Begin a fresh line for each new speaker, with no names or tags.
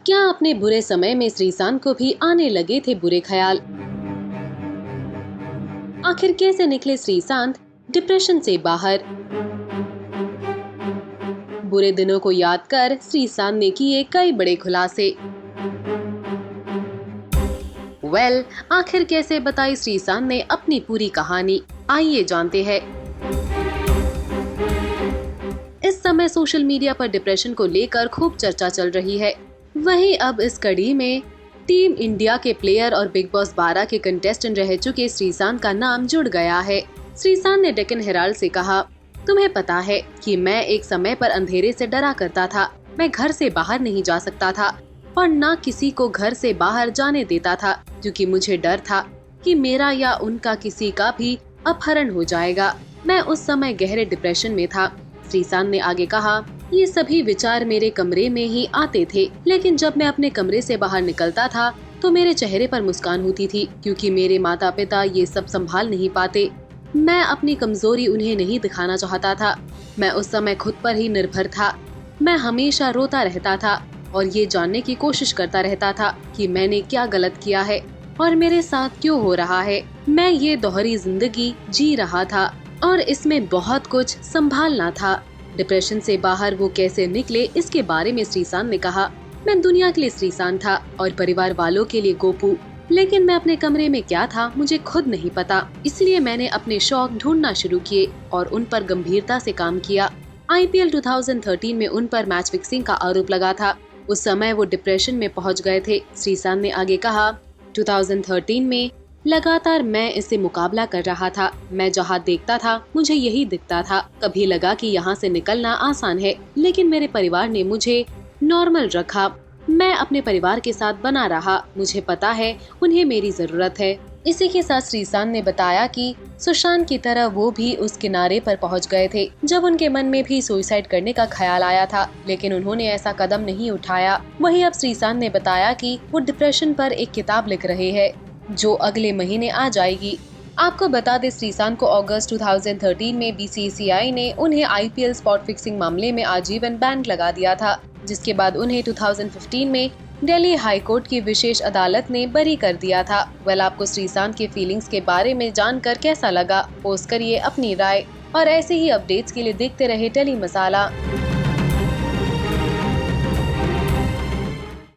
क्या अपने बुरे समय में श्रीशांत को भी आने लगे थे बुरे ख्याल? आखिर कैसे निकले श्रीशांत डिप्रेशन से बाहर? बुरे दिनों को याद कर श्रीशांत ने किए कई बड़े खुलासे। आखिर कैसे बताई श्रीशांत ने अपनी पूरी कहानी? आइए जानते हैं। इस समय सोशल मीडिया पर डिप्रेशन को लेकर खूब चर्चा चल रही है। वहीं अब इस कड़ी में टीम इंडिया के प्लेयर और बिग बॉस 12 के कंटेस्टेंट रह चुके श्रीशांत का नाम जुड़ गया है। श्रीशांत ने डेक्कन हेराल्ड से कहा, तुम्हें पता है कि मैं एक समय पर अंधेरे से डरा करता था। मैं घर से बाहर नहीं जा सकता था और न किसी को घर से बाहर जाने देता था, क्योंकि मुझे डर था कि मेरा या उनका किसी का भी अपहरण हो जाएगा। मैं उस समय गहरे डिप्रेशन में था। श्रीशांत ने आगे कहा, ये सभी विचार मेरे कमरे में ही आते थे, लेकिन जब मैं अपने कमरे से बाहर निकलता था तो मेरे चेहरे पर मुस्कान होती थी, क्योंकि मेरे माता पिता ये सब संभाल नहीं पाते। मैं अपनी कमजोरी उन्हें नहीं दिखाना चाहता था। मैं उस समय खुद पर ही निर्भर था। मैं हमेशा रोता रहता था और ये जानने की कोशिश करता रहता था कि मैंने क्या गलत किया है और मेरे साथ क्यों हो रहा है। मैं ये दोहरी जिंदगी जी रहा था और इसमें बहुत कुछ संभालना था। डिप्रेशन से बाहर वो कैसे निकले, इसके बारे में श्रीशांत ने कहा, मैं दुनिया के लिए श्रीशांत था और परिवार वालों के लिए गोपू, लेकिन मैं अपने कमरे में क्या था मुझे खुद नहीं पता। इसलिए मैंने अपने शौक ढूंढना शुरू किए और उन पर गंभीरता से काम किया। IPL 2013 में उन पर मैच फिक्सिंग का आरोप लगा था। उस समय वो डिप्रेशन में पहुंच गए थे। श्रीशांत ने आगे कहा, 2013 में लगातार मैं इससे मुकाबला कर रहा था। मैं जहाँ देखता था मुझे यही दिखता था। कभी लगा कि यहाँ से निकलना आसान है, लेकिन मेरे परिवार ने मुझे नॉर्मल रखा। मैं अपने परिवार के साथ बना रहा। मुझे पता है उन्हें मेरी जरूरत है। इसी के साथ श्रीशांत ने बताया कि सुशांत की तरह वो भी उस किनारे पर पहुंच गए थे जब उनके मन में भी सुसाइड करने का ख्याल आया था, लेकिन उन्होंने ऐसा कदम नहीं उठाया। वहीं अब श्रीशांत ने बताया कि वो डिप्रेशन पर एक किताब लिख रहे हैं जो अगले महीने आ जाएगी। आपको बता दें, श्रीशांत को अगस्त 2013 में BCCI ने उन्हें IPL स्पॉट फिक्सिंग मामले में आजीवन बैन लगा दिया था, जिसके बाद उन्हें 2015 में दिल्ली हाई कोर्ट की विशेष अदालत ने बरी कर दिया था। आपको श्रीशांत के फीलिंग्स के बारे में जानकर कैसा लगा? पोस्ट करिए अपनी राय और ऐसे ही अपडेट्स के लिए देखते रहे टेली मसाला।